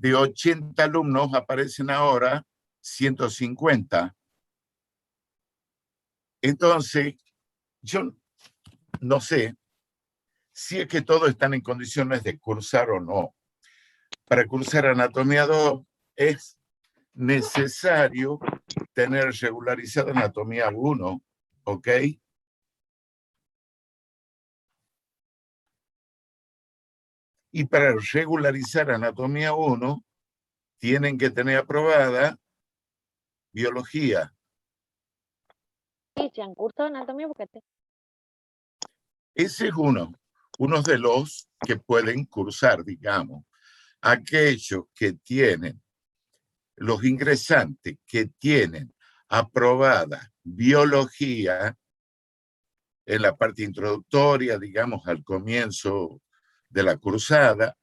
de 80 alumnos aparecen ahora 150. Entonces, yo no sé si es que todos están en condiciones de cursar o no. Para cursar anatomía 2 es necesario tener regularizada anatomía 1, ¿ok? Y para regularizar anatomía 1, tienen que tener aprobada biología. Sí, si han cursado anatomía, porque Ese es uno de los que pueden cursar, digamos. Aquellos que tienen, los ingresantes que tienen aprobada biología en la parte introductoria, digamos, al comienzo de la cursada,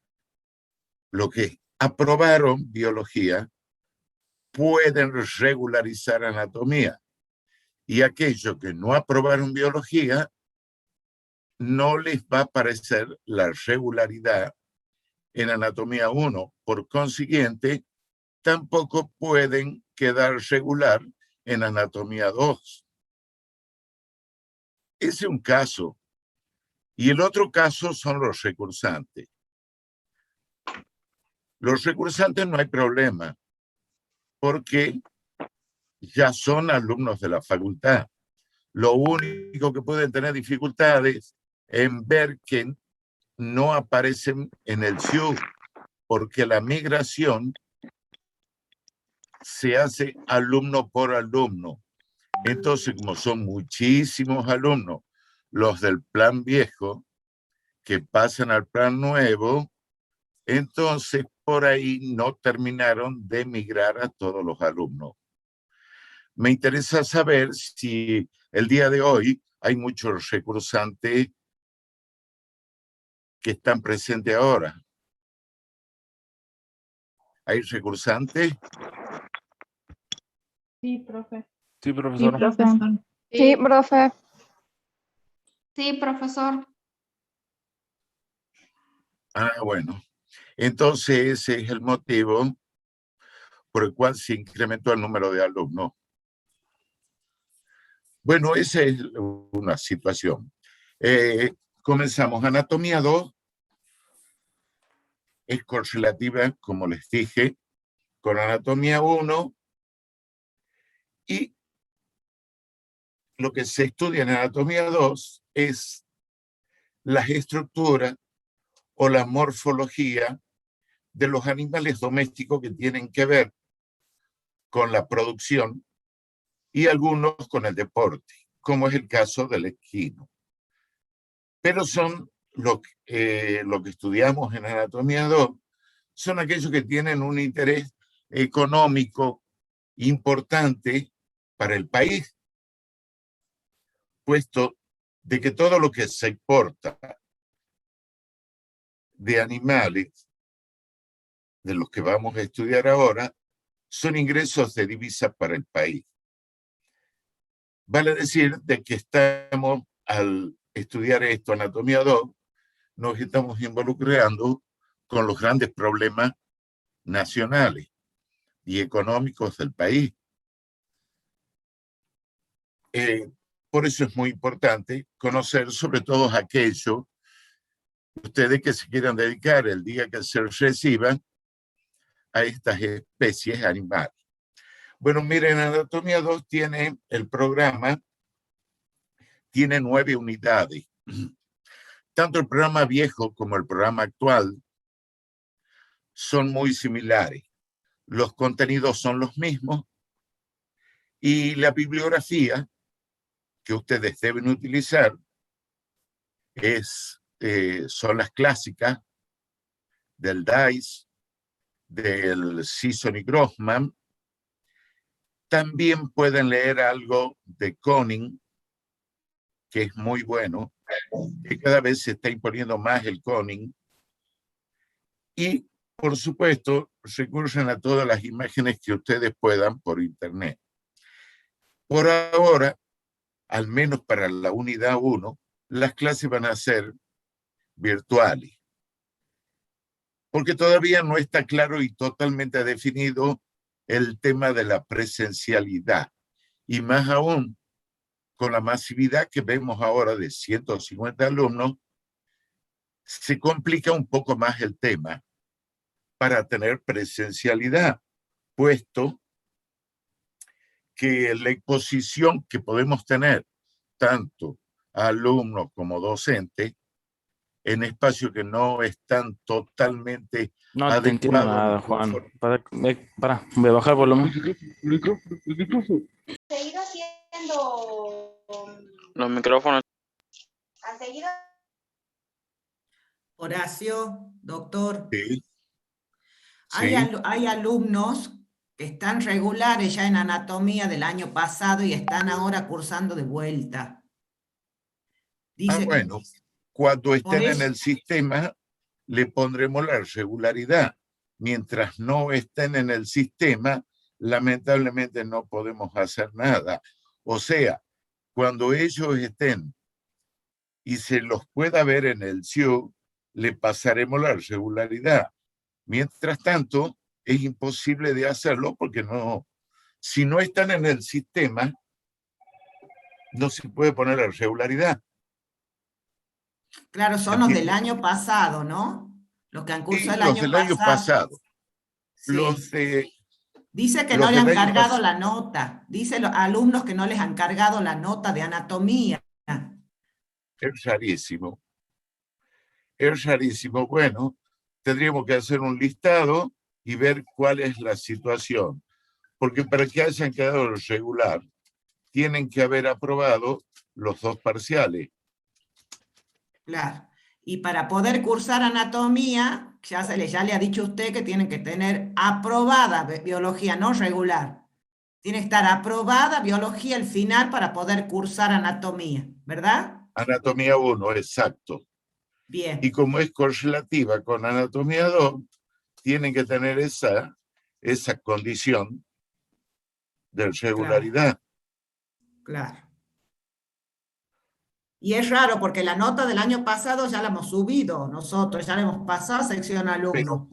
los que aprobaron biología pueden regularizar anatomía. Y aquellos que no aprobaron biología, no les va a aparecer la regularidad en anatomía 1. Por consiguiente, tampoco pueden quedar regular en anatomía 2. Ese es un caso. Y el otro caso son los recursantes. Los recursantes no hay problema, porque ya son alumnos de la facultad. Lo único que pueden tener dificultades en ver que no aparecen en el SIU, porque la migración se hace alumno por alumno. Entonces, como son muchísimos alumnos, los del plan viejo, que pasan al plan nuevo, entonces por ahí no terminaron de migrar a todos los alumnos. Me interesa saber si el día de hoy hay muchos recursantes que están presentes ahora. ¿Hay recursantes? Sí, profe. Sí, profesor. Sí, profesor. Sí, profe. Sí, profesor. Bueno. Entonces ese es el motivo por el cual se incrementó el número de alumnos. Bueno, esa es una situación. Comenzamos. Anatomía 2 es correlativa, como les dije, con anatomía 1, y lo que se estudia en anatomía 2 es las estructuras o la morfología de los animales domésticos que tienen que ver con la producción y algunos con el deporte, como es el caso del equino. Pero son lo que estudiamos en anatomía 2, son aquellos que tienen un interés económico importante para el país, puesto de que todo lo que se exporta de animales, de los que vamos a estudiar ahora, son ingresos de divisas para el país. Vale decir de que estamos, al estudiar esto, anatomía 2, nos estamos involucrando con los grandes problemas nacionales y económicos del país. Por eso es muy importante conocer sobre todo aquellos ustedes que se quieran dedicar el día que se reciban a estas especies animales. Bueno, miren, Anatomía 2 tiene el programa, tiene 9 unidades. Tanto el programa viejo como el programa actual son muy similares. Los contenidos son los mismos y la bibliografía que ustedes deben utilizar son las clásicas del Dice, del Sisson y Grossman. También pueden leer algo de Koning, que es muy bueno, que cada vez se está imponiendo más el Koning. Y, por supuesto, recurren a todas las imágenes que ustedes puedan por internet. Por ahora, al menos para la unidad 1, las clases van a ser virtuales. porque todavía no está claro y totalmente definido el tema de la presencialidad. Y más aún, con la masividad que vemos ahora de 150 alumnos, se complica un poco más el tema para tener presencialidad, puesto que la exposición que podemos tener, tanto a alumnos como docentes, en espacios que no están totalmente No te entiendo adecuados ni nada, Juan. conformes. Voy a bajar el volumen. Seguido haciendo. Los micrófonos. Han seguido. Horacio, doctor, Sí, hay, sí. hay alumnos que están regulares ya en anatomía del año pasado y están ahora cursando de vuelta. Dice, Bueno, cuando por estén en eso, el sistema, le pondremos la regularidad. Mientras no estén en el sistema, lamentablemente no podemos hacer nada. O sea, cuando ellos estén y se los pueda ver en el CIU, le pasaremos la regularidad. Mientras tanto, es imposible de hacerlo porque no, si no están en el sistema, no se puede poner la regularidad. claro, son los del año pasado, ¿no? Los que han cursado el los año del año pasado. pasado. Sí. Los de Dice que los no le del han año cargado pasado. la nota. Dice los alumnos que no les han cargado la nota de anatomía. Es rarísimo. Es rarísimo. Bueno, tendríamos que hacer un listado y ver cuál es la situación. Porque para que hayan quedado regular, tienen que haber aprobado los 2 parciales. Claro. Y para poder cursar anatomía, ya le ha dicho usted que tienen que tener aprobada biología, no regular. Tiene que estar aprobada biología al final para poder cursar anatomía, ¿verdad? Anatomía 1, exacto. Bien. Y como es correlativa con anatomía 2, tienen que tener esa condición de regularidad. Claro. Y es raro porque la nota del año pasado ya la hemos subido nosotros, ya la hemos pasado a sección alumno.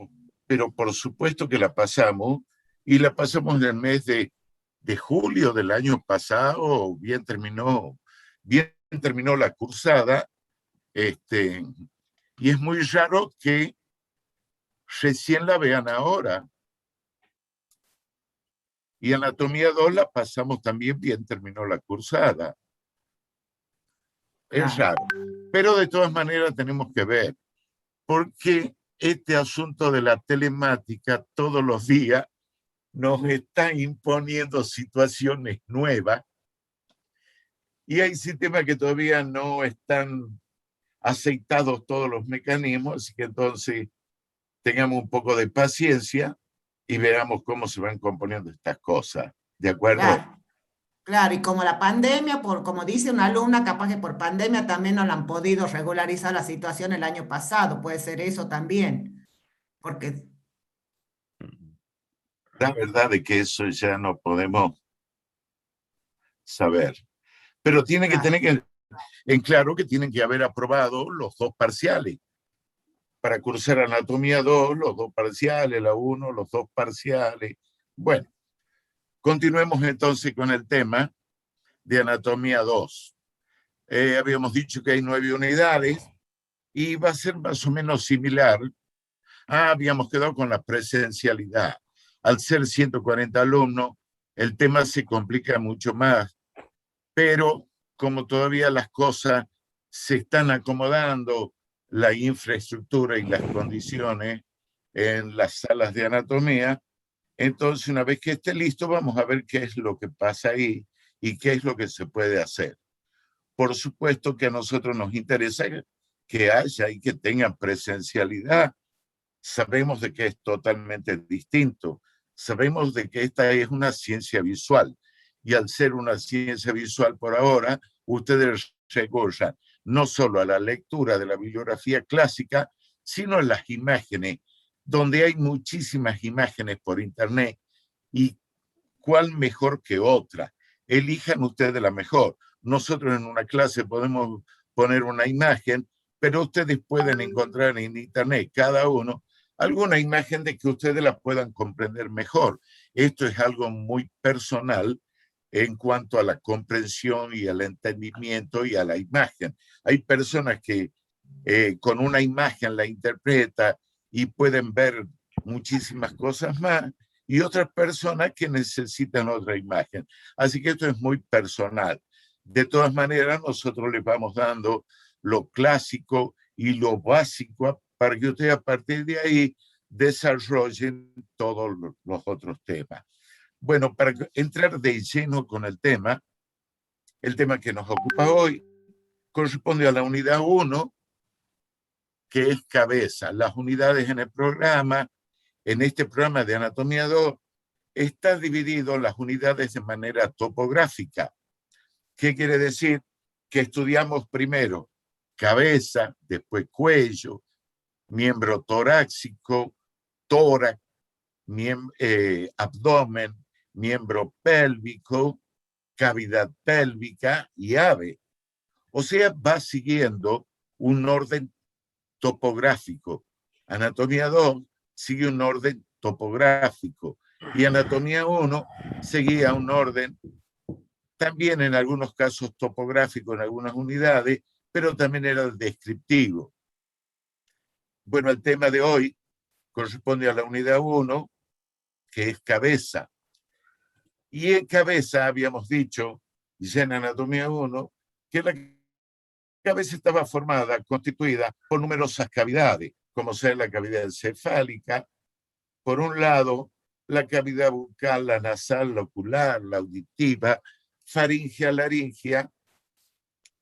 Pero por supuesto que la pasamos, y la pasamos en el mes de julio del año pasado, bien terminó la cursada, y es muy raro que recién la vean ahora. Y anatomía 2 la pasamos también, bien terminó la cursada. Es raro. Pero de todas maneras tenemos que ver, porque este asunto de la telemática todos los días nos está imponiendo situaciones nuevas y hay sistemas que todavía no están aceitados todos los mecanismos, así que entonces tengamos un poco de paciencia y veamos cómo se van componiendo estas cosas. ¿De acuerdo? Claro. Claro, y como la pandemia, como dice una alumna, capaz que por pandemia también no la han podido regularizar la situación el año pasado, puede ser eso también, porque... La verdad es que eso ya no podemos saber. Pero tiene que tener en claro que tienen que haber aprobado los 2 parciales. Para cursar anatomía 2, los 2 parciales, la 1, los 2 parciales. Bueno, continuemos entonces con el tema de anatomía 2. Habíamos dicho que hay 9 unidades y va a ser más o menos similar. Habíamos quedado con la presencialidad. Al ser 140 alumnos, el tema se complica mucho más, pero como todavía las cosas se están acomodando, la infraestructura y las condiciones en las salas de anatomía, entonces una vez que esté listo vamos a ver qué es lo que pasa ahí y qué es lo que se puede hacer. Por supuesto que a nosotros nos interesa que haya y que tengan presencialidad. Sabemos de que es totalmente distinto. Sabemos de que esta es una ciencia visual y al ser una ciencia visual por ahora, ustedes recurran no solo a la lectura de la bibliografía clásica, sino a las imágenes, donde hay muchísimas imágenes por internet y cuál mejor que otra. Elijan ustedes la mejor. Nosotros en una clase podemos poner una imagen, pero ustedes pueden encontrar en internet cada uno alguna imagen de que ustedes la puedan comprender mejor. Esto es algo muy personal en cuanto a la comprensión y al entendimiento y a la imagen. Hay personas que con una imagen la interpretan y pueden ver muchísimas cosas más, y otras personas que necesitan otra imagen. Así que esto es muy personal. De todas maneras, nosotros les vamos dando lo clásico y lo básico para que ustedes a partir de ahí desarrollen todos los otros temas. Bueno, para entrar de lleno con el tema que nos ocupa hoy corresponde a la unidad 1, que es cabeza. Las unidades en el programa, en este programa de Anatomía 2, está dividido las unidades de manera topográfica. ¿Qué quiere decir? Que estudiamos primero cabeza, después cuello, miembro torácico, tórax, abdomen, miembro pélvico, cavidad pélvica y ave. O sea, va siguiendo un orden topográfico. Anatomía 2 sigue un orden topográfico y Anatomía 1 seguía un orden también en algunos casos topográfico en algunas unidades, pero también era descriptivo. Bueno, el tema de hoy corresponde a la unidad 1, que es cabeza. Y en cabeza habíamos dicho, ya en Anatomía 1, que la cabeza estaba constituida por numerosas cavidades, como sea la cavidad encefálica, por un lado, la cavidad bucal, la nasal, la ocular, la auditiva, faringea, laringea,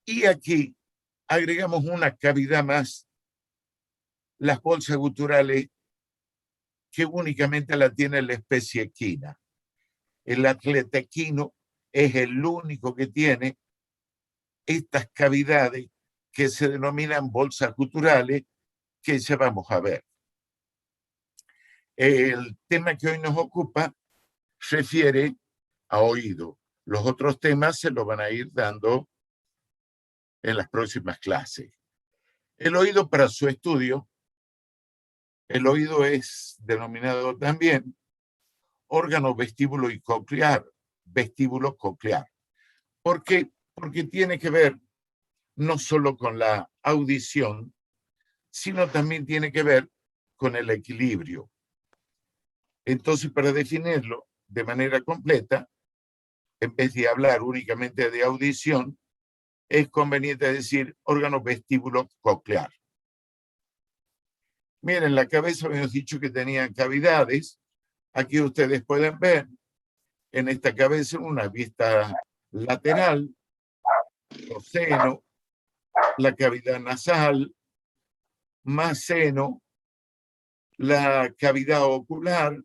y aquí agregamos una cavidad más, las bolsas guturales, que únicamente la tiene la especie equina. El atleta equino es el único que tiene estas cavidades que se denominan bolsas guturales, que ya vamos a ver. El tema que hoy nos ocupa refiere a oído. Los otros temas se lo van a ir dando en las próximas clases. El oído, para su estudio, el oído es denominado también órgano vestíbulo y coclear, vestíbulo coclear. ¿Por qué? Porque tiene que ver no solo con la audición, sino también tiene que ver con el equilibrio. Entonces, para definirlo de manera completa, en vez de hablar únicamente de audición, es conveniente decir órgano vestíbulo coclear. Miren, la cabeza habíamos dicho que tenía cavidades. Aquí ustedes pueden ver en esta cabeza una vista lateral, o seno, la cavidad nasal, más seno, la cavidad ocular,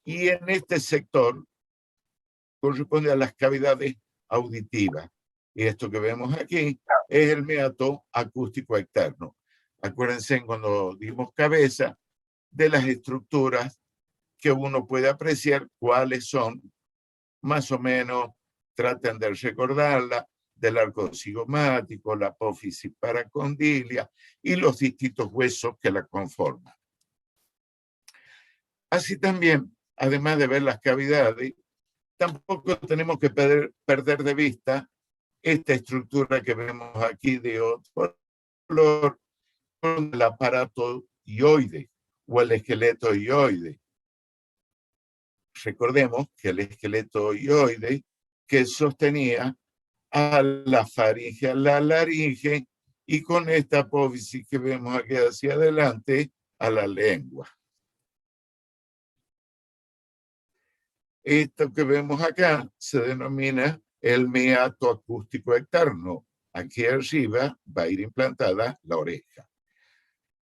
y en este sector corresponde a las cavidades auditivas. Y esto que vemos aquí es el meato acústico externo. Acuérdense cuando dimos cabeza de las estructuras que uno puede apreciar cuáles son, más o menos, traten de recordarla, del arco cigomático, la apófisis paracondilia y los distintos huesos que la conforman. Así también, además de ver las cavidades, tampoco tenemos que perder de vista esta estructura que vemos aquí de otro color, el aparato ioide o el esqueleto ioide. Recordemos que el esqueleto ioide que sostenía a la faringe, a la laringe, y con esta apófisis que vemos aquí hacia adelante, a la lengua. Esto que vemos acá se denomina el meato acústico externo. Aquí arriba va a ir implantada la oreja.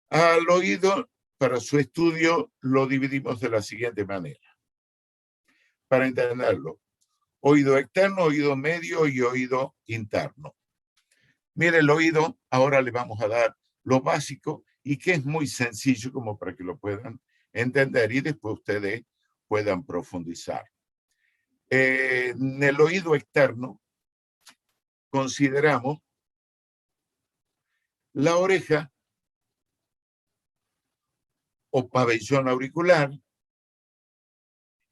Al oído, para su estudio, lo dividimos de la siguiente manera. Para entenderlo, oído externo, oído medio y oído interno. Mire, el oído, ahora le vamos a dar lo básico y que es muy sencillo como para que lo puedan entender y después ustedes puedan profundizar. En el oído externo consideramos la oreja o pabellón auricular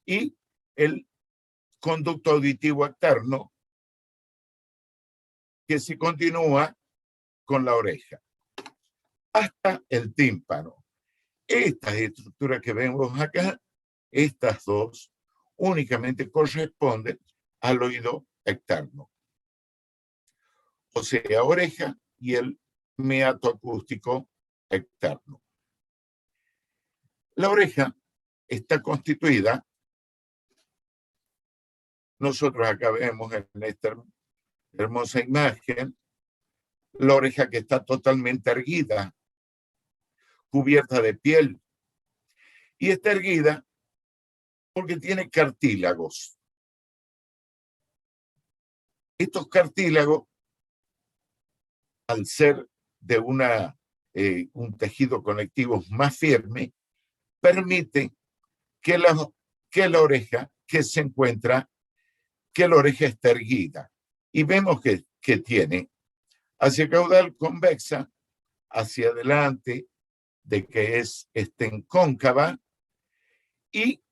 y el conducto auditivo externo que se continúa con la oreja hasta el tímpano. Estas estructuras que vemos acá, estas dos, únicamente corresponden al oído externo, o sea, oreja y el meato acústico externo. La oreja está constituida, nosotros acá vemos en esta hermosa imagen, la oreja que está totalmente erguida, cubierta de piel, y está erguida porque tiene cartílagos. Estos cartílagos, al ser de un tejido conectivo más firme, permite que la oreja esté erguida. Y vemos que tiene hacia caudal convexa, hacia adelante, de que en cóncava, y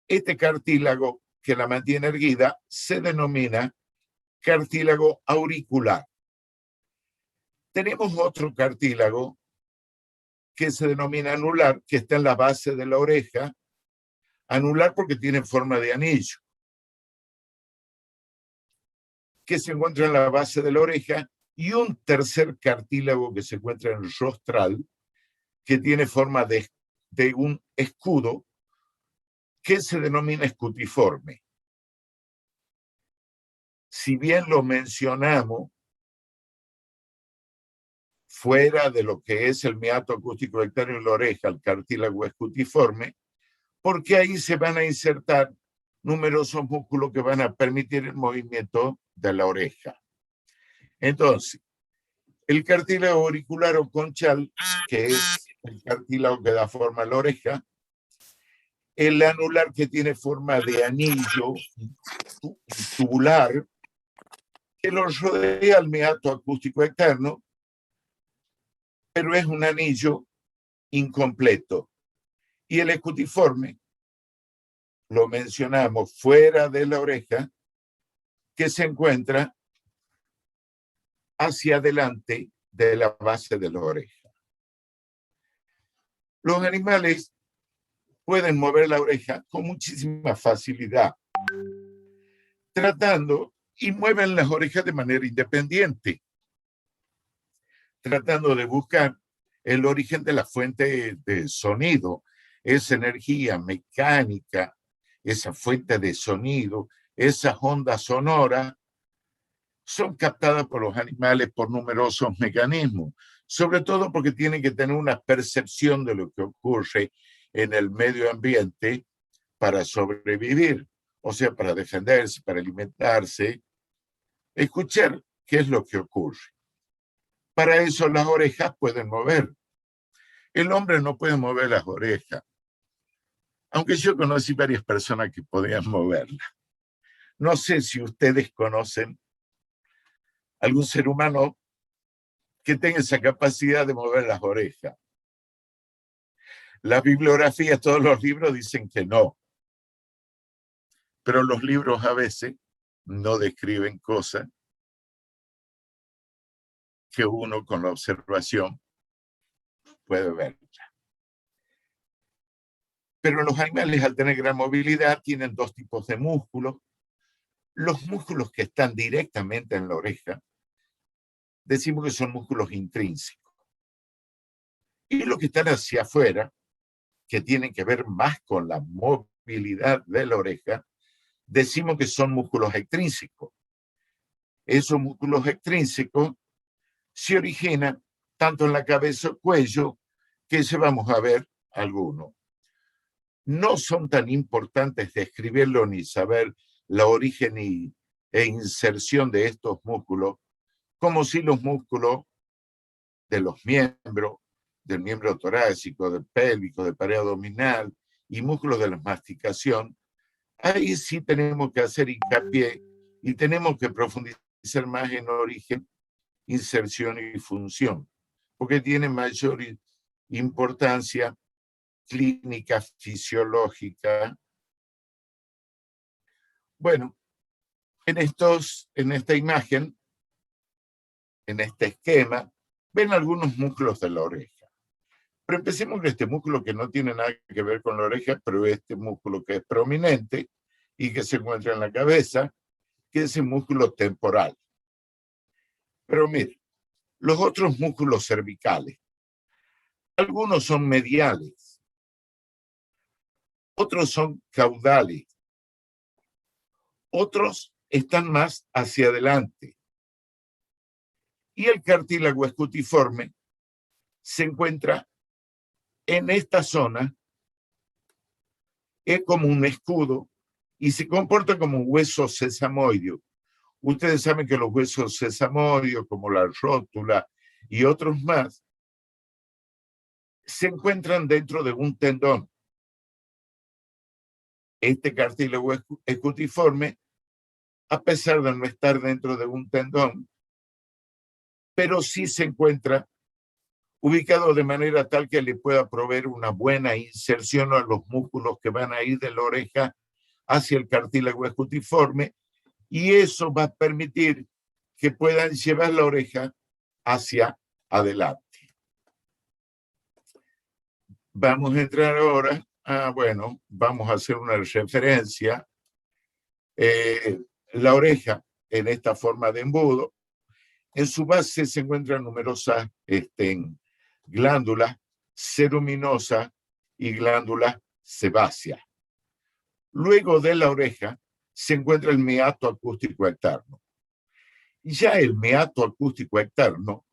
este cartílago que la mantiene erguida se denomina cartílago auricular. Tenemos otro cartílago que se denomina anular, que está en la base de la oreja, anular porque tiene forma de anillo, que se encuentra en la base de la oreja, y un tercer cartílago que se encuentra en el rostral, que tiene forma de un escudo, que se denomina escutiforme. Si bien lo mencionamos, fuera de lo que es el meato acústico externo y la oreja, el cartílago escutiforme, porque ahí se van a insertar numerosos músculos que van a permitir el movimiento de la oreja. Entonces, el cartílago auricular o conchal, que es el cartílago que da forma a la oreja, el anular, que tiene forma de anillo tubular, que lo rodea al meato acústico externo, pero es un anillo incompleto. Y el escutiforme, lo mencionamos, fuera de la oreja, que se encuentra hacia adelante de la base de la oreja. Los animales pueden mover la oreja con muchísima facilidad, y mueven las orejas de manera independiente, tratando de buscar el origen de la fuente de sonido, esa energía mecánica, esa fuente de sonido, esas ondas sonoras, son captadas por los animales por numerosos mecanismos, sobre todo porque tienen que tener una percepción de lo que ocurre en el medio ambiente para sobrevivir, o sea, para defenderse, para alimentarse, escuchar qué es lo que ocurre. Para eso las orejas pueden mover. El hombre no puede mover las orejas, aunque yo conocí varias personas que podían moverlas. No sé si ustedes conocen algún ser humano que tenga esa capacidad de mover las orejas. La bibliografía, todos los libros dicen que no, pero los libros a veces no describen cosas que uno con la observación puede ver. Pero los animales, al tener gran movilidad, tienen dos tipos de músculos. Los músculos que están directamente en la oreja, decimos que son músculos intrínsecos. Y los que están hacia afuera, que tienen que ver más con la movilidad de la oreja, decimos que son músculos extrínsecos. Esos músculos extrínsecos se originan tanto en la cabeza o cuello, que se vamos a ver algunos. No son tan importantes describirlo ni saber la origen e inserción de estos músculos, como si los músculos de los miembros, del miembro torácico, del pélvico, del pared abdominal y músculos de la masticación. Ahí sí tenemos que hacer hincapié y tenemos que profundizar más en origen, inserción y función, porque tienen mayor importancia clínica, fisiológica. Bueno, en esta imagen, en este esquema, ven algunos músculos de la oreja. Pero empecemos con este músculo que no tiene nada que ver con la oreja, pero este músculo que es prominente y que se encuentra en la cabeza, que es el músculo temporal. Pero mire, los otros músculos cervicales, algunos son mediales, otros son caudales, otros están más hacia adelante. Y el cartílago escutiforme se encuentra en esta zona, es como un escudo y se comporta como un hueso sesamoideo. Ustedes saben que los huesos sesamoideos, como la rótula y otros más, se encuentran dentro de un tendón. Este cartílago escutiforme, a pesar de no estar dentro de un tendón, pero sí se encuentra ubicado de manera tal que le pueda proveer una buena inserción a los músculos que van a ir de la oreja hacia el cartílago escutiforme, y eso va a permitir que puedan llevar la oreja hacia adelante. Vamos a entrar ahora, bueno, vamos a hacer una referencia. La oreja en esta forma de embudo, en su base se encuentran numerosas glándulas ceruminosas y glándulas sebáceas. Luego de la oreja se encuentra el meato acústico externo. Ya el meato acústico externo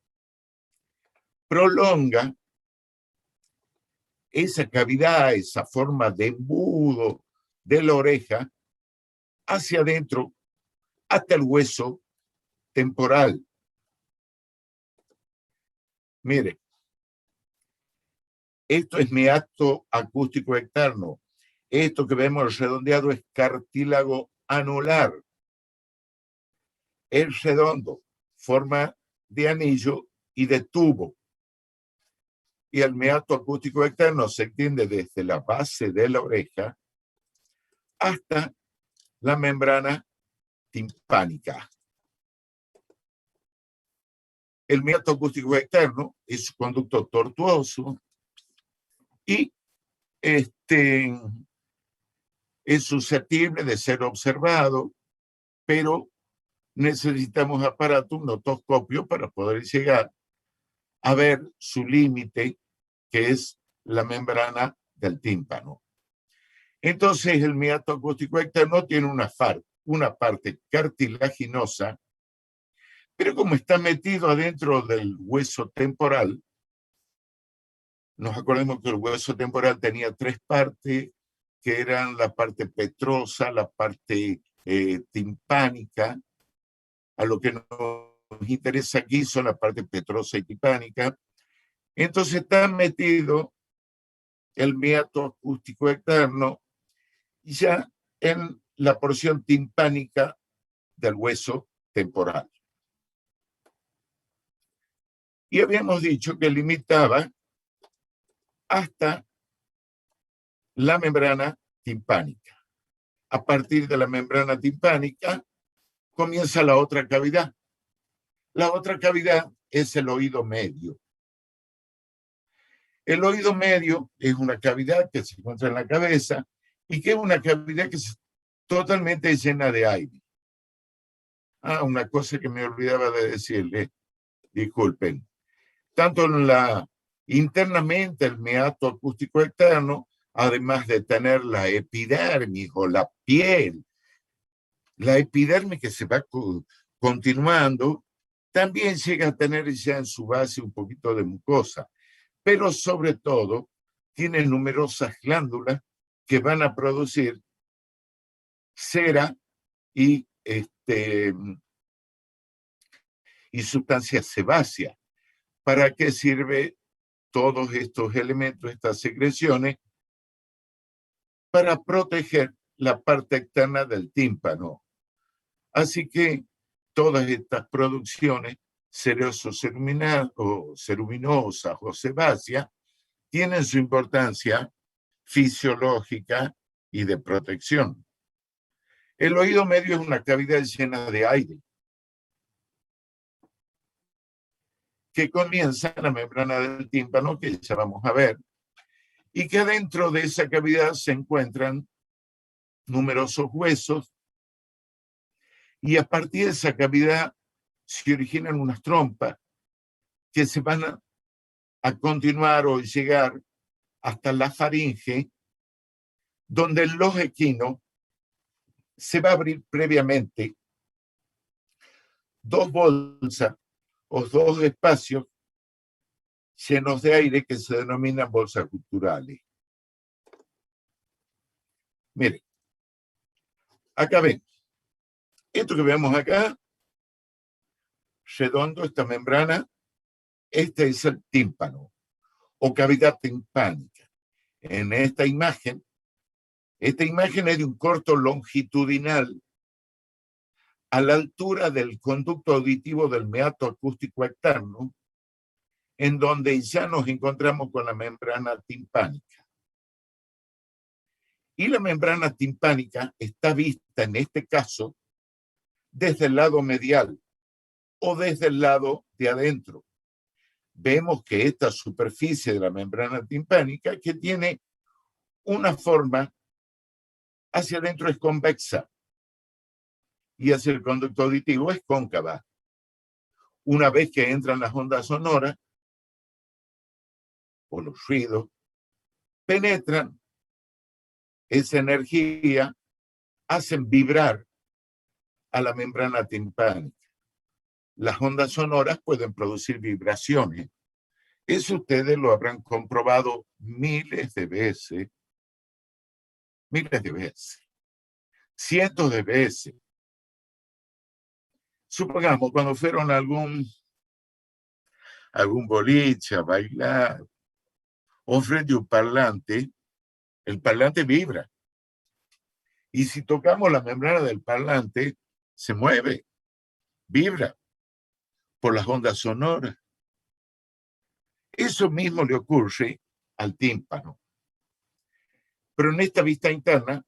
prolonga esa cavidad, esa forma de embudo de la oreja hacia adentro hasta el hueso temporal. Mire, esto es meato acústico externo. Esto que vemos redondeado es cartílago anular. Es redondo, forma de anillo y de tubo. Y el meato acústico externo se extiende desde la base de la oreja hasta la membrana timpánica. El meato acústico externo es un conducto tortuoso y es susceptible de ser observado, pero necesitamos aparato, un otoscopio, para poder llegar a ver su límite, que es la membrana del tímpano. Entonces, el meato acústico externo tiene una parte cartilaginosa, pero como está metido adentro del hueso temporal, nos acordemos que el hueso temporal tenía tres partes, que eran la parte petrosa, la parte timpánica. A lo que nos interesa aquí son la parte petrosa y timpánica. Entonces está metido el meato acústico externo ya en la porción timpánica del hueso temporal. Y habíamos dicho que limitaba hasta la membrana timpánica. A partir de la membrana timpánica comienza la otra cavidad. La otra cavidad es el oído medio. El oído medio es una cavidad que se encuentra en la cabeza y que es una cavidad que es totalmente llena de aire. Una cosa que me olvidaba de decirle, disculpen. Tanto internamente el meato acústico externo, además de tener la epidermis o la piel, la epidermis que se va continuando, también llega a tener ya en su base un poquito de mucosa, pero sobre todo tiene numerosas glándulas que van a producir cera y sustancias sebáceas. ¿Para qué sirve todos estos elementos, estas secreciones? Para proteger la parte externa del tímpano. Así que todas estas producciones ceruminosas o sebáceas tienen su importancia fisiológica y de protección. El oído medio es una cavidad llena de aire que comienza en la membrana del tímpano, que ya vamos a ver, y que dentro de esa cavidad se encuentran numerosos huesos, y a partir de esa cavidad se originan unas trompas que se van a continuar o llegar hasta la faringe, donde el los equino se va a abrir previamente dos bolsas o dos espacios llenos de aire que se denominan bolsas guturales. Miren, acá ven, esto que vemos acá, redondo, esta membrana, este es el tímpano o cavidad timpánica. En esta imagen es de un corto longitudinal a la altura del conducto auditivo del meato acústico externo, en donde ya nos encontramos con la membrana timpánica. Y la membrana timpánica está vista en este caso desde el lado medial o desde el lado de adentro. Vemos que esta superficie de la membrana timpánica, que tiene una forma hacia adentro, es convexa y hacia el conducto auditivo es cóncava. Una vez que entran las ondas sonoras o los ruidos, penetran esa energía, hacen vibrar a la membrana timpánica. Las ondas sonoras pueden producir vibraciones. Eso ustedes lo habrán comprobado miles de veces, cientos de veces. Supongamos, cuando fueron a algún boliche a bailar, o frente a un parlante, el parlante vibra. Y si tocamos la membrana del parlante, se mueve, vibra por las ondas sonoras. Eso mismo le ocurre al tímpano. Pero en esta vista interna,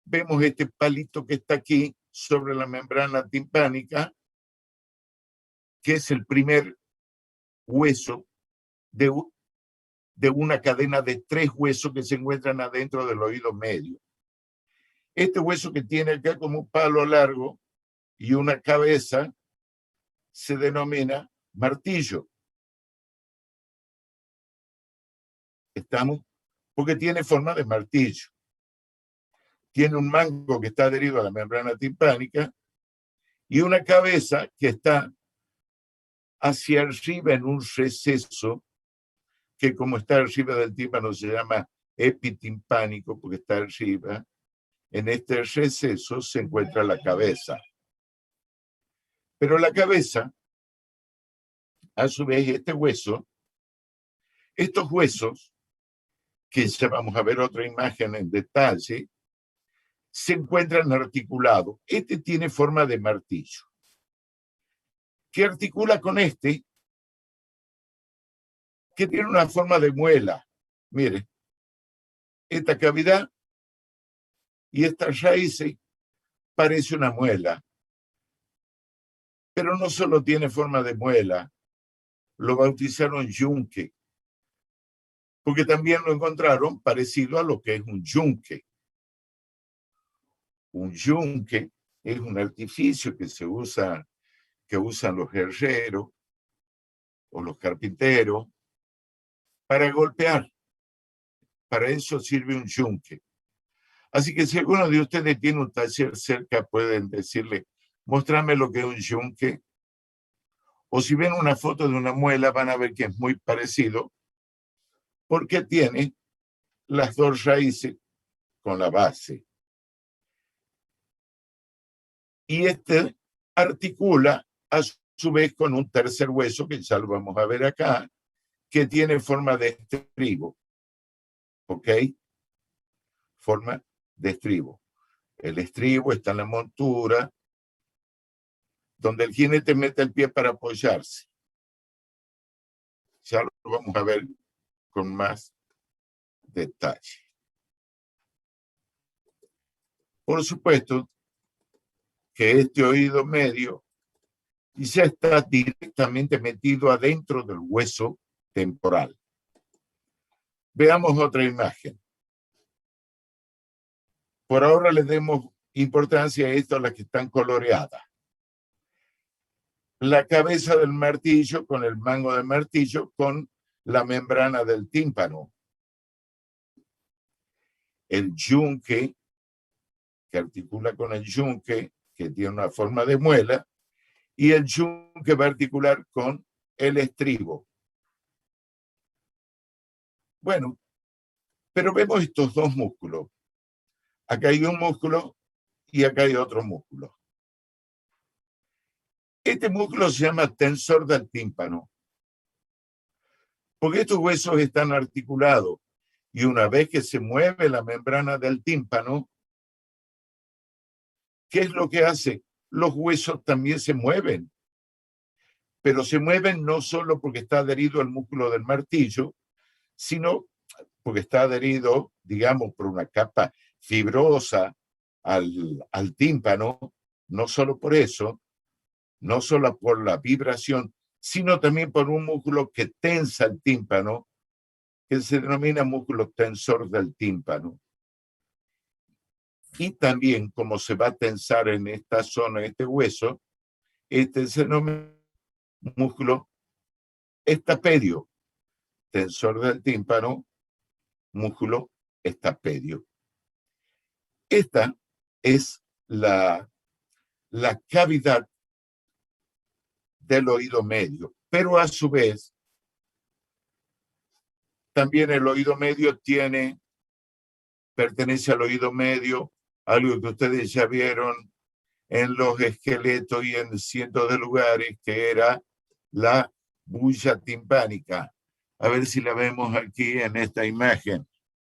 vemos este palito que está aquí sobre la membrana timpánica, que es el primer hueso de una cadena de 3 huesos que se encuentran adentro del oído medio. Este hueso que tiene acá como un palo largo y una cabeza se denomina martillo. ¿Estamos? Porque tiene forma de martillo. Tiene un mango que está adherido a la membrana timpánica y una cabeza que está hacia arriba en un receso, que como está arriba del tímpano se llama epitimpánico, porque está arriba. En este receso se encuentra la cabeza. Pero la cabeza, a su vez, este hueso, estos huesos, que ya vamos a ver otra imagen en detalle, se encuentran articulados. Este tiene forma de martillo, que articula con este, que tiene una forma de muela. Mire, esta cavidad y esta raíz parece una muela, pero no solo tiene forma de muela, lo bautizaron yunque, porque también lo encontraron parecido a lo que es un yunque. Un yunque es un artificio que usan los herreros o los carpinteros para golpear. Para eso sirve un yunque. Así que si alguno de ustedes tiene un taller cerca, pueden decirle, mostrame lo que es un yunque. O si ven una foto de una muela, van a ver que es muy parecido, porque tiene las 2 raíces con la base. Y este articula a su vez con un tercer hueso, que ya lo vamos a ver acá, que tiene forma de estribo. ¿Ok? Forma de estribo. El estribo está en la montura, donde el jinete mete el pie para apoyarse. Ya lo vamos a ver con más detalle. Por supuesto que este oído medio ya está directamente metido adentro del hueso temporal. Veamos otra imagen. Por ahora le demos importancia a estas, las que están coloreadas. La cabeza del martillo con el mango del martillo con la membrana del tímpano. El yunque, que articula con el yunque, que tiene una forma de muela, y el yunque va a articular con el estribo. Bueno, pero vemos estos dos músculos. Acá hay un músculo y acá hay otro músculo. Este músculo se llama tensor del tímpano, porque estos huesos están articulados y una vez que se mueve la membrana del tímpano, ¿qué es lo que hace? Los huesos también se mueven, pero se mueven no solo porque está adherido al músculo del martillo, sino porque está adherido, digamos, por una capa fibrosa al tímpano, no solo por eso, no solo por la vibración, sino también por un músculo que tensa el tímpano, que se denomina músculo tensor del tímpano. Y también, como se va a tensar en esta zona, este hueso, este se denomina músculo estapedio, tensor del tímpano, músculo estapedio. Esta es la cavidad del oído medio, pero a su vez, también el oído medio pertenece al oído medio, algo que ustedes ya vieron en los esqueletos y en cientos de lugares, que era la bulla timpánica. A ver si la vemos aquí en esta imagen.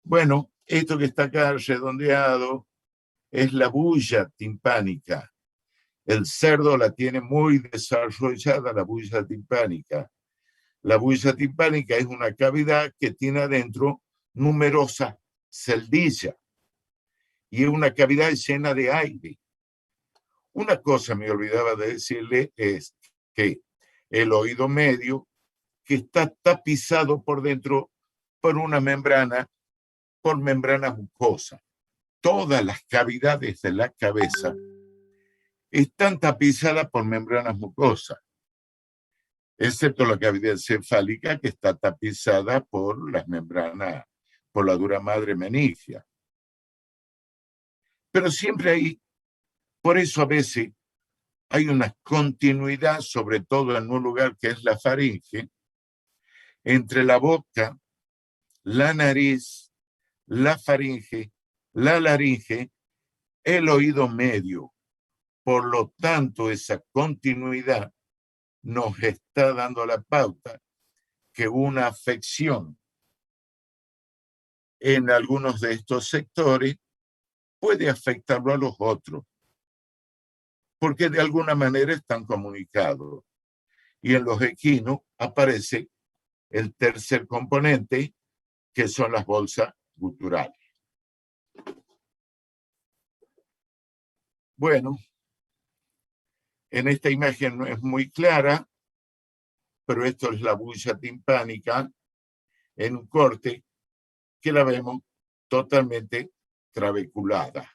Bueno, esto que está acá redondeado es la bulla timpánica. El cerdo la tiene muy desarrollada, la bulla timpánica. La bulla timpánica es una cavidad que tiene adentro numerosas celdillas y es una cavidad llena de aire. Una cosa me olvidaba de decirle es que el oído medio, que está tapizado por dentro por una membrana, por membrana mucosa. Todas las cavidades de la cabeza están tapizadas por membranas mucosas, excepto la cavidad encefálica, que está tapizada por las membranas, por la dura madre meningia. Pero siempre hay, por eso a veces hay una continuidad, sobre todo en un lugar que es la faringe, entre la boca, la nariz, la faringe, la laringe, el oído medio. Por lo tanto, esa continuidad nos está dando la pauta que una afección en algunos de estos sectores puede afectarlo a los otros, porque de alguna manera están comunicados. Y en los equinos aparece el tercer componente, que son las bolsas guturales. Bueno, en esta imagen no es muy clara, pero esto es la bulla timpánica en un corte que la vemos totalmente trabeculada.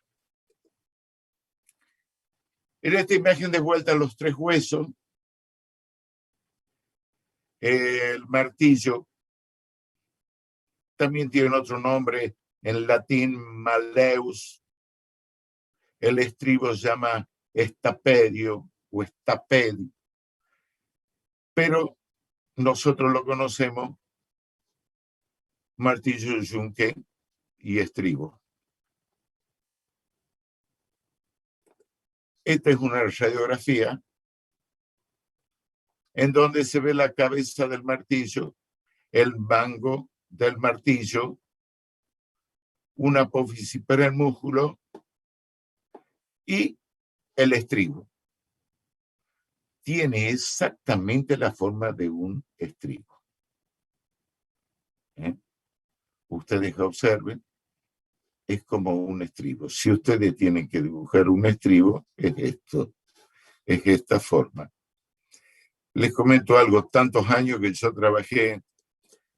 En esta imagen de vuelta a los tres huesos, el martillo también tiene otro nombre en latín, malleus. El estribo se llama estapedio o estapedi, pero nosotros lo conocemos martillo, yunque y estribo. Esta es una radiografía en donde se ve la cabeza del martillo, el mango del martillo, una apófisis para el músculo y el estribo. Tiene exactamente la forma de un estribo. Ustedes observen, es como un estribo. Si ustedes tienen que dibujar un estribo, es esto, es esta forma. Les comento algo, tantos años que yo trabajé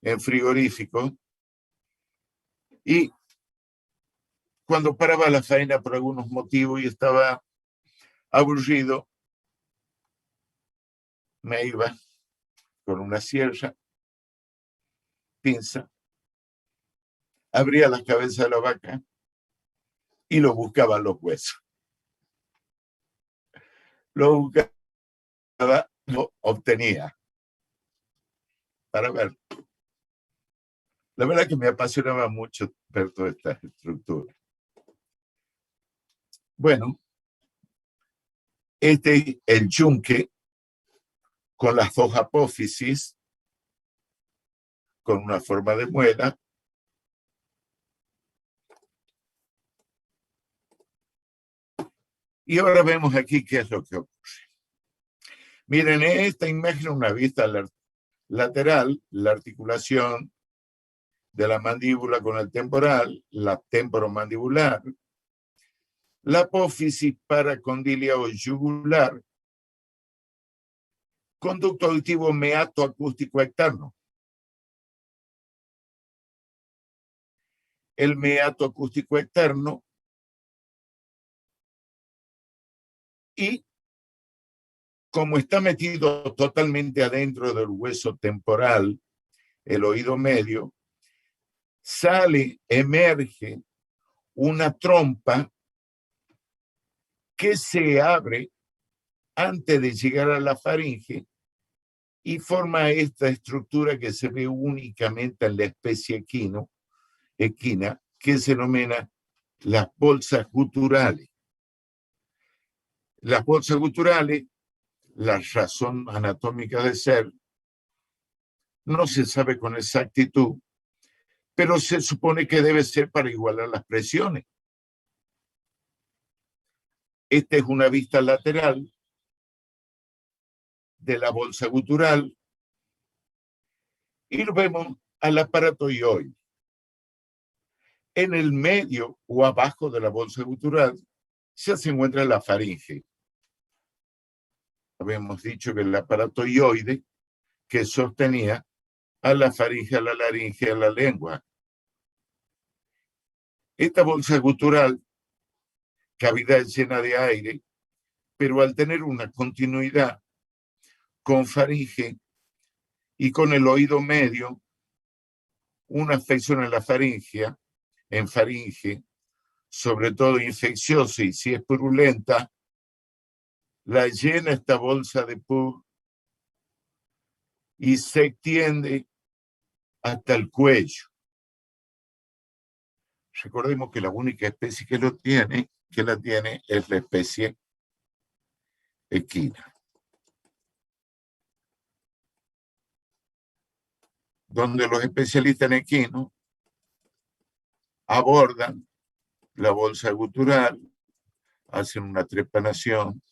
en frigorífico y cuando paraba la faena por algunos motivos y estaba aburrido, me iba con una sierra, pinza, abría la cabeza de la vaca y lo buscaba los huesos. Lo buscaba, lo obtenía para ver. La verdad que me apasionaba mucho ver toda esta estructura. Bueno, este es el yunque con las dos apófisis, con una forma de muela. Y ahora vemos aquí qué es lo que ocurre. Miren, en esta imagen una vista lateral, la articulación de la mandíbula con el temporal, la temporomandibular, la apófisis paracondílica o yugular, conducto auditivo meato-acústico externo. El meato-acústico externo y como está metido totalmente adentro del hueso temporal, el oído medio, sale, emerge una trompa que se abre antes de llegar a la faringe y forma esta estructura que se ve únicamente en la especie equina, que se denomina las bolsas guturales. Las bolsas guturales, la razón anatómica de ser, no se sabe con exactitud, pero se supone que debe ser para igualar las presiones. Esta es una vista lateral de la bolsa gutural y lo vemos al aparato hioide. En el medio o abajo de la bolsa gutural ya se encuentra la faringe. Habíamos dicho que el aparato hioide que sostenía a la faringe, a la laringe, a la lengua. Esta bolsa gutural, cavidad llena de aire, pero al tener una continuidad con faringe y con el oído medio, una afección en la faringe, sobre todo infecciosa y si es purulenta, la llena esta bolsa de pus y se extiende hasta el cuello. Recordemos que la única especie que la tiene es la especie equina. Donde los especialistas en equinos abordan la bolsa gutural, hacen una trepanación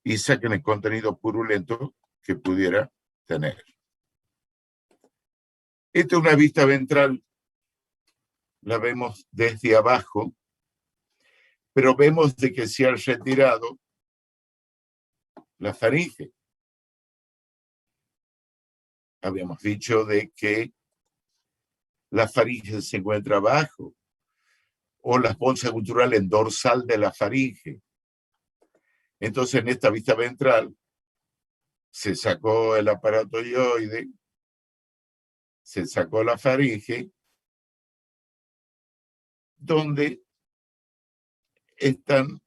y sacan el contenido purulento que pudiera tener. Esta es una vista ventral, la vemos desde abajo, pero vemos de que se ha retirado la faringe. Habíamos dicho de que la faringe se encuentra abajo, o las bolsas guturales en dorsal de la faringe. Entonces, en esta vista ventral, se sacó el aparato hioide, se sacó la faringe, donde están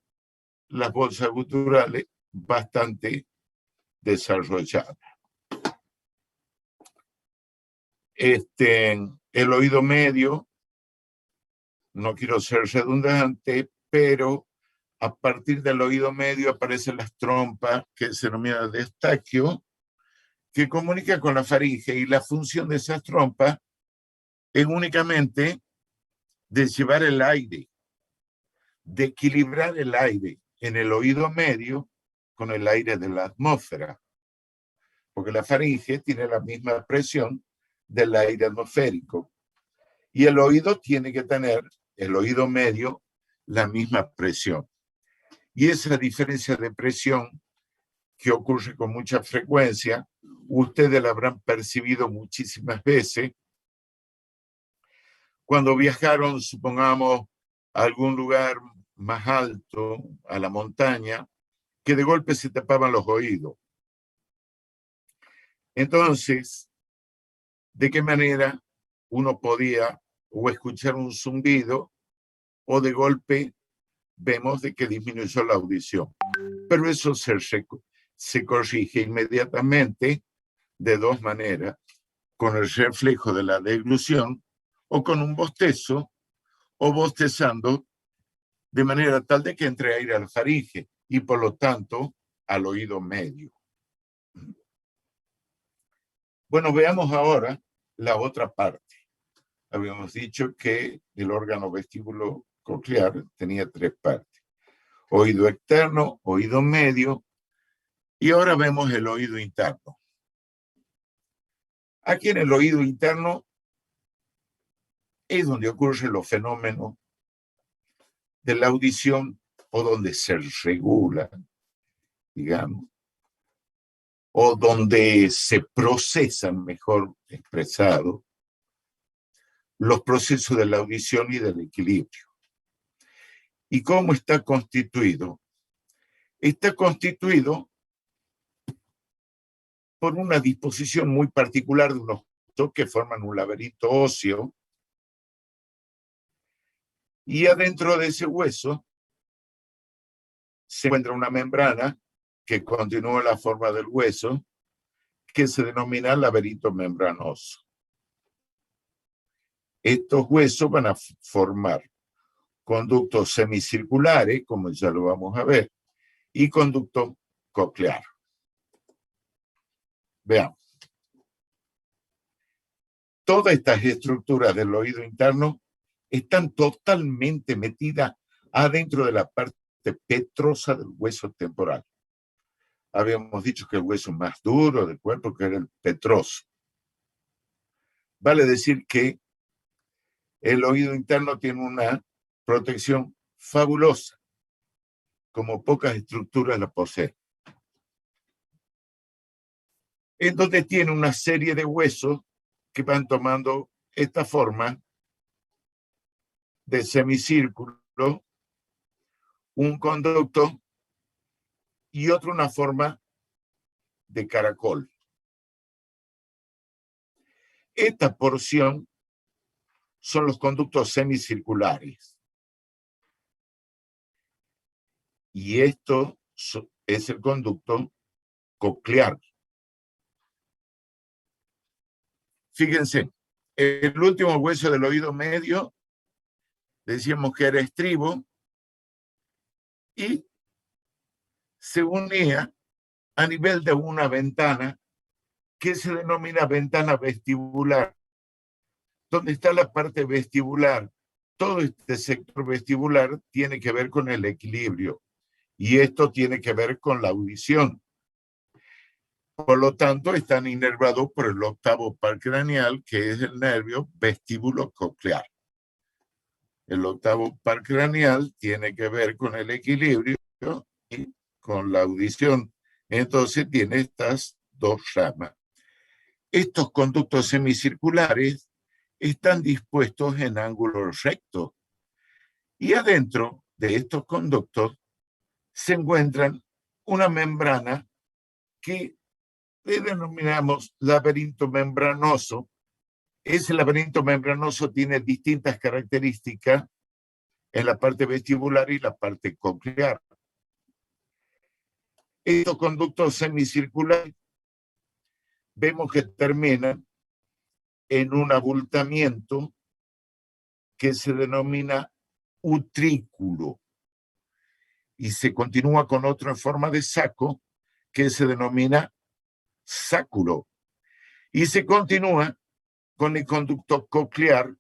las bolsas guturales bastante desarrolladas. El oído medio, no quiero ser redundante, pero a partir del oído medio aparecen las trompas que se denominan de Eustaquio, que comunican con la faringe, y la función de esas trompas es únicamente de llevar el aire, de equilibrar el aire en el oído medio con el aire de la atmósfera, porque la faringe tiene la misma presión del aire atmosférico. Y el oído tiene que tener, el oído medio, la misma presión. Y esa diferencia de presión que ocurre con mucha frecuencia, ustedes la habrán percibido muchísimas veces cuando viajaron, supongamos, a algún lugar más alto, a la montaña, que de golpe se tapaban los oídos. Entonces, ¿de qué manera uno podía o escuchar un zumbido o de golpe vemos de que disminuyó la audición? Pero eso se corrige inmediatamente de dos maneras, con el reflejo de la deglución o con un bostezo o bostezando de manera tal de que entre aire al faringe y por lo tanto al oído medio. Bueno, veamos ahora la otra parte. Habíamos dicho que el órgano vestíbulo coclear tenía tres partes: oído externo, oído medio, y ahora vemos el oído interno. Aquí en el oído interno es donde ocurren los fenómenos de la audición o donde se regula, digamos, o donde se procesan, mejor expresado, los procesos de la audición y del equilibrio. ¿Y cómo está constituido? Está constituido por una disposición muy particular de unos huesos que forman un laberinto óseo, y adentro de ese hueso se encuentra una membrana que continúa la forma del hueso, que se denomina laberinto membranoso. Estos huesos van a formar conductos semicirculares, como ya lo vamos a ver, y conducto coclear. Veamos. Todas estas estructuras del oído interno están totalmente metidas adentro de la parte petrosa del hueso temporal. Habíamos dicho que el hueso más duro del cuerpo que era el petroso. Vale decir que el oído interno tiene una protección fabulosa, como pocas estructuras la poseen. En donde tiene una serie de huesos que van tomando esta forma de semicírculo, un conducto y otro una forma de caracol. Esta porción son los conductos semicirculares. Y esto es el conducto coclear. Fíjense, el último hueso del oído medio decíamos que era estribo y se unía a nivel de una ventana que se denomina ventana vestibular, donde está la parte vestibular. Todo este sector vestibular tiene que ver con el equilibrio y esto tiene que ver con la audición. Por lo tanto, están inervados por el octavo par craneal, que es el nervio vestíbulo coclear. El octavo par craneal tiene que ver con el equilibrio y con la audición. Entonces tiene estas dos ramas. Estos conductos semicirculares están dispuestos en ángulo recto. Y adentro de estos conductos se encuentran una membrana que le denominamos laberinto membranoso. Ese laberinto membranoso tiene distintas características en la parte vestibular y la parte coclear. Estos conductos semicirculares vemos que terminan en un abultamiento que se denomina utrículo y se continúa con otro en forma de saco que se denomina sáculo y se continúa con el conducto coclear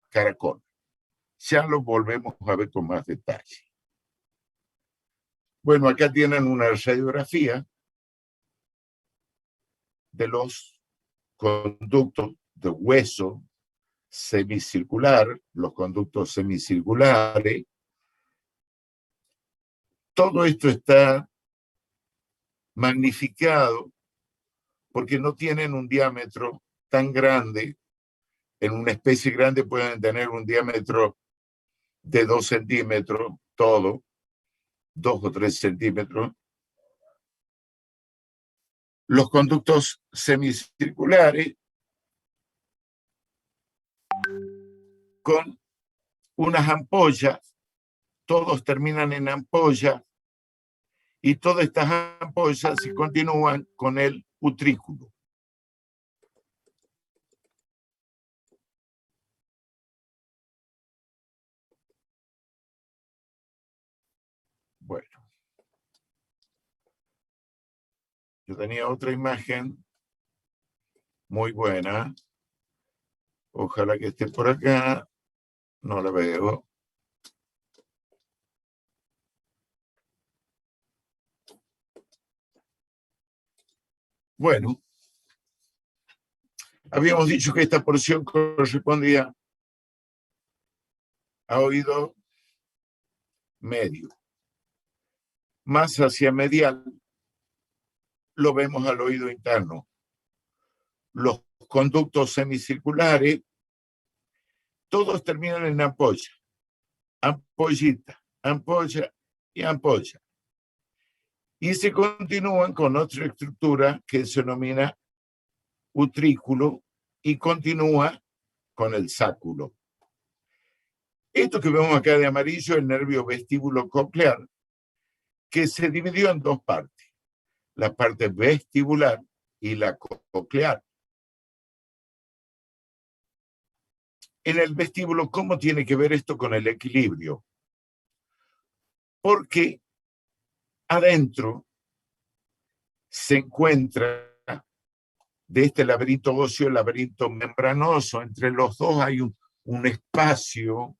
caracol. Ya lo volvemos a ver con más detalle. Bueno, acá tienen una radiografía de los conductos de hueso semicircular, los conductos semicirculares. Todo esto está magnificado porque no tienen un diámetro tan grande. En una especie grande pueden tener un diámetro de 2 centímetros, todo, 2 o 3 centímetros. Los conductos semicirculares con unas ampollas, todos terminan en ampollas, y todas estas ampollas se continúan con el utrículo. Bueno. Yo tenía otra imagen muy buena. Ojalá que esté por acá. No la veo. Bueno, habíamos dicho que esta porción correspondía a oído medio. Más hacia medial lo vemos al oído interno. Los conductos semicirculares, todos terminan en ampolla. Ampollita, ampolla y ampolla. Y se continúan con otra estructura que se denomina utrículo y continúa con el sáculo. Esto que vemos acá de amarillo es el nervio vestíbulo coclear, que se dividió en dos partes, la parte vestibular y la coclear. En el vestíbulo, ¿cómo tiene que ver esto con el equilibrio? Porque adentro se encuentra de este laberinto óseo, el laberinto membranoso. Entre los dos hay un espacio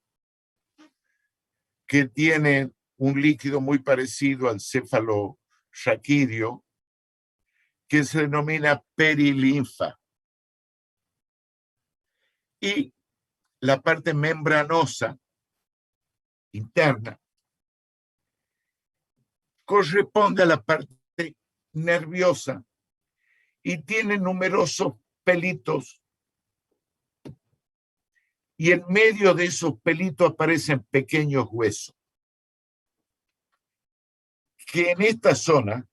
que tiene un líquido muy parecido al céfalo raquídeo, que se denomina perilinfa. Y la parte membranosa interna corresponde a la parte nerviosa y tiene numerosos pelitos. Y en medio de esos pelitos aparecen pequeños huesos, que en esta zona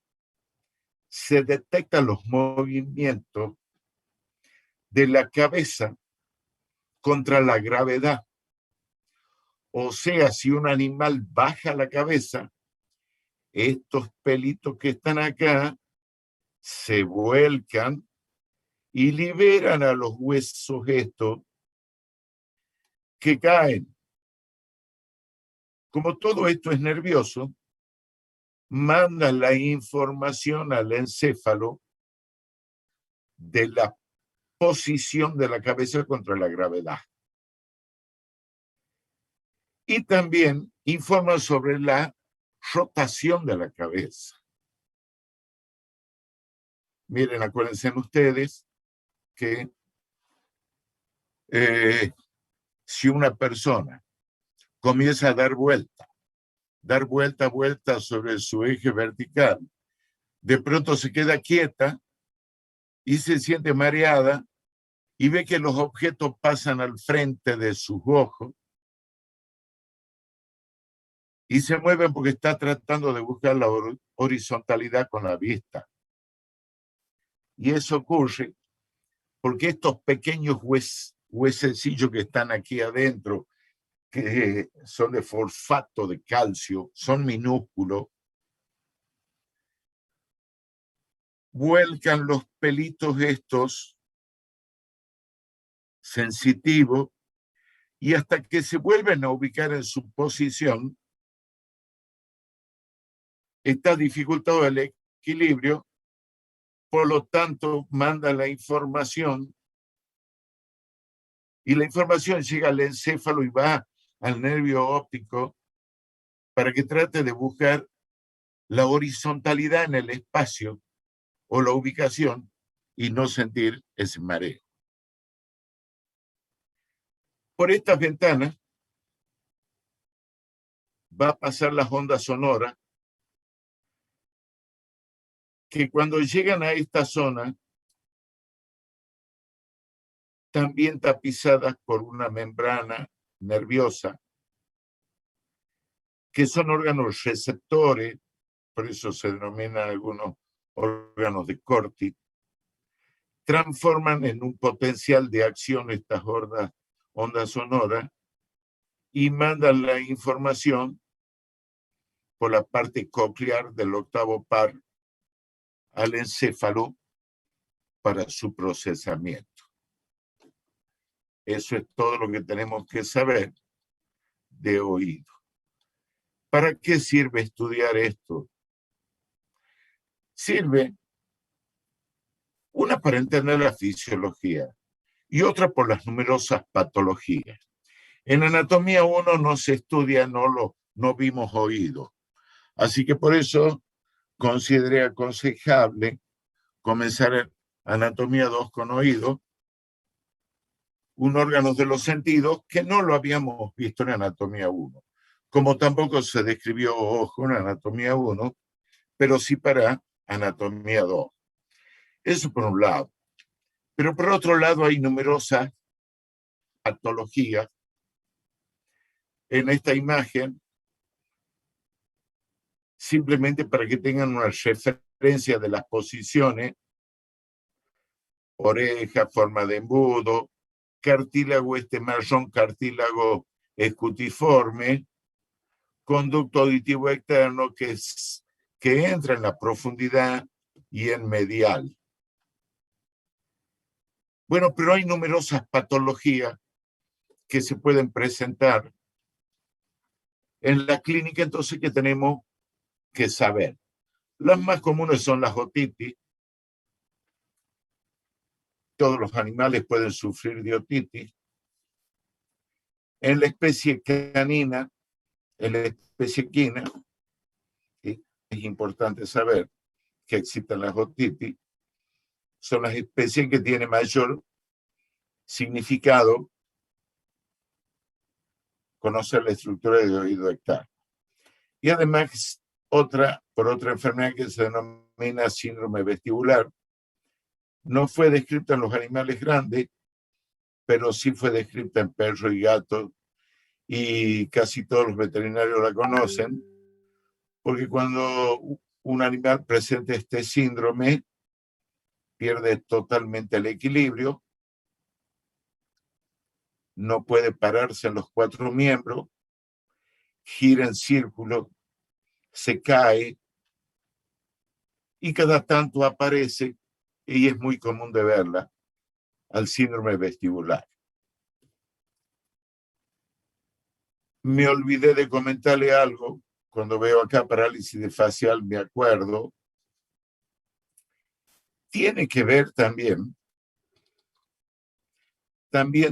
se detectan los movimientos de la cabeza contra la gravedad. O sea, si un animal baja la cabeza, estos pelitos que están acá se vuelcan y liberan a los huesos estos que caen. Como todo esto es nervioso, manda la información al encéfalo de la posición de la cabeza contra la gravedad. Y también informa sobre la rotación de la cabeza. Miren, acuérdense ustedes que si una persona comienza a dar vuelta sobre su eje vertical, de pronto se queda quieta y se siente mareada y ve que los objetos pasan al frente de sus ojos y se mueven porque está tratando de buscar la horizontalidad con la vista. Y eso ocurre porque estos pequeños huesecillos que están aquí adentro, que son de fosfato de calcio, son minúsculos, vuelcan los pelitos estos sensitivos y hasta que se vuelven a ubicar en su posición, está dificultado el equilibrio, por lo tanto manda la información y la información llega al encéfalo y va al nervio óptico para que trate de buscar la horizontalidad en el espacio o la ubicación y no sentir ese mareo. Por estas ventanas va a pasar las ondas sonoras que cuando llegan a esta zona también tapizadas por una membrana nerviosa, que son órganos receptores, por eso se denominan algunos órganos de Corti, transforman en un potencial de acción estas ondas sonoras y mandan la información por la parte coclear del octavo par al encéfalo para su procesamiento. Eso es todo lo que tenemos que saber de oído. ¿Para qué sirve estudiar esto? Sirve, una para entender la fisiología y otra por las numerosas patologías. En anatomía 1 no se estudia, no vimos oído. Así que por eso consideré aconsejable comenzar anatomía 2 con oído, un órgano de los sentidos que no lo habíamos visto en anatomía 1, como tampoco se describió ojo en anatomía 1, pero sí para anatomía 2. Eso por un lado. Pero por otro lado hay numerosas patologías. En esta imagen, simplemente para que tengan una referencia de las posiciones, oreja, forma de embudo, cartílago marrón, cartílago escutiforme, conducto auditivo externo que entra en la profundidad y en medial. Bueno, pero hay numerosas patologías que se pueden presentar en la clínica, entonces, que tenemos que saber. Las más comunes son las otitis. Todos los animales pueden sufrir de otitis. En la especie canina, en la especie equina, ¿sí? Es importante saber que existen las otitis. Son las especies que tienen mayor significado conocer la estructura de oído externo. Y además, por otra enfermedad que se denomina síndrome vestibular, no fue descrita en los animales grandes, pero sí fue descrita en perros y gatos, y casi todos los veterinarios la conocen, porque cuando un animal presenta este síndrome, pierde totalmente el equilibrio, no puede pararse en los 4 miembros, gira en círculo, se cae, y cada tanto aparece, y es muy común de verla, al síndrome vestibular. Me olvidé de comentarle algo, cuando veo acá parálisis de facial me acuerdo. Tiene que ver también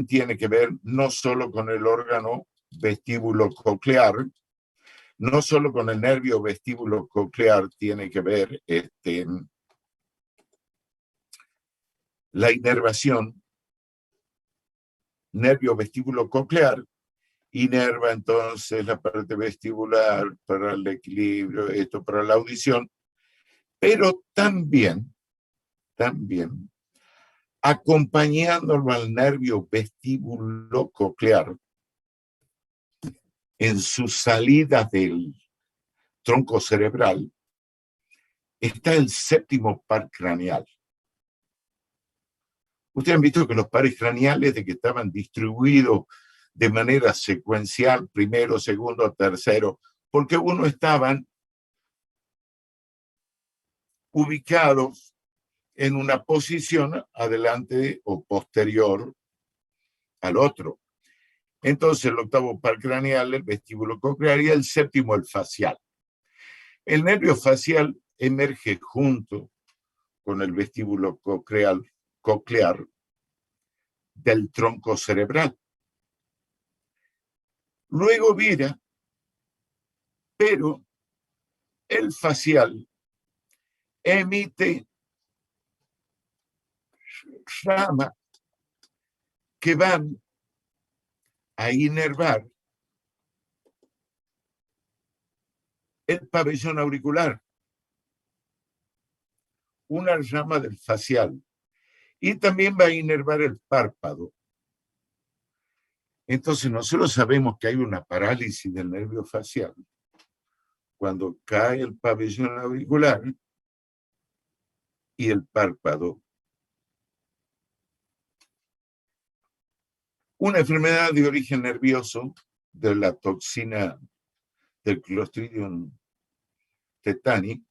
tiene que ver no solo con el órgano vestíbulo coclear, no solo con el nervio vestíbulo coclear, tiene que ver la inervación, nervio vestíbulo coclear, inerva entonces la parte vestibular para el equilibrio, esto para la audición, pero también acompañándolo al nervio vestíbulo coclear en su salida del tronco cerebral, está el séptimo par craneal. Ustedes han visto que los pares craneales, de que estaban distribuidos de manera secuencial, primero, segundo, tercero, porque uno estaban ubicados en una posición adelante o posterior al otro. Entonces, el octavo par craneal, el vestíbulo coclear, y el séptimo, el facial. El nervio facial emerge junto con el vestíbulo coclear del tronco cerebral. Luego vira, pero el facial emite ramas que van a inervar el pabellón auricular, una rama del facial, y también va a inervar el párpado. Entonces nosotros sabemos que hay una parálisis del nervio facial cuando cae el pabellón auricular y el párpado. Una enfermedad de origen nervioso de la toxina del Clostridium tetani,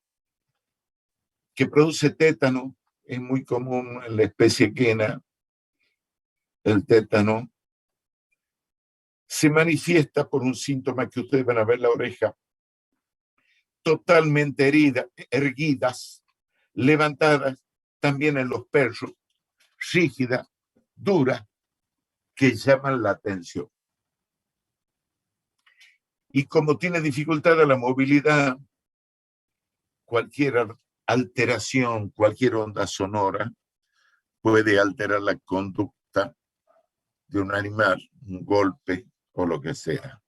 que produce tétano, es muy común en la especie quena, el tétano, se manifiesta por un síntoma que ustedes van a ver la oreja, totalmente erguidas, levantadas, también en los perros, rígidas, duras, que llaman la atención. Y como tiene dificultad a la movilidad, cualquier alteración, cualquier onda sonora puede alterar la conducta de un animal, un golpe o lo que sea.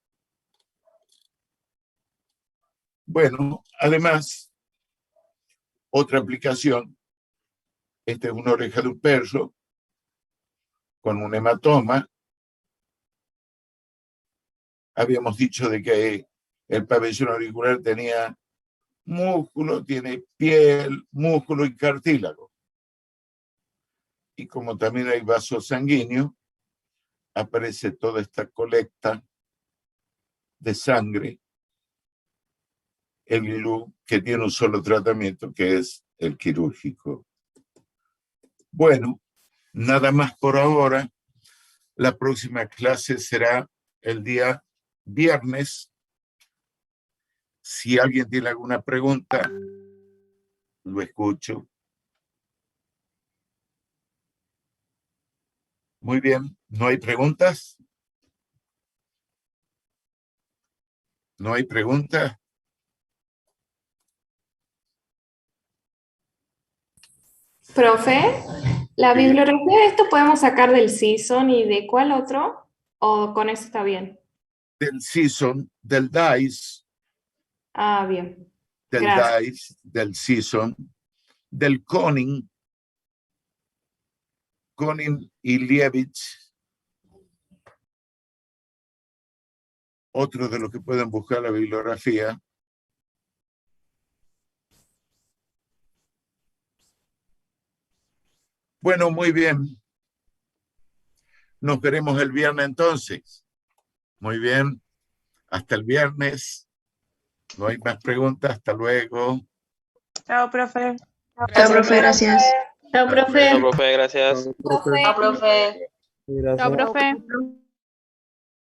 Bueno, además, otra aplicación, esta es una oreja de un perro con un hematoma. Habíamos dicho de que el pabellón auricular tenía músculo, tiene piel, músculo y cartílago. Y como también hay vasos sanguíneos, aparece toda esta colecta de sangre, el ILU, que tiene un solo tratamiento, que es el quirúrgico. Bueno, nada más por ahora. La próxima clase será el día viernes. Si alguien tiene alguna pregunta, lo escucho. Muy bien, ¿no hay preguntas? ¿No hay preguntas? Profe, la Sí. bibliografía de esto podemos sacar del Season y de cuál otro, o con eso está bien. Del Season, del DICE, Ah, bien. del Gracias. DICE, del Season, del Koning y Liebich, otro de los que pueden buscar la bibliografía. Bueno, muy bien. Nos veremos el viernes entonces. Muy bien. Hasta el viernes. No hay más preguntas. Hasta luego. Chao, profe. Chao, profe, gracias. Chao, Hasta profe. Chao, profe, gracias. Chao, profe. Chao, profe.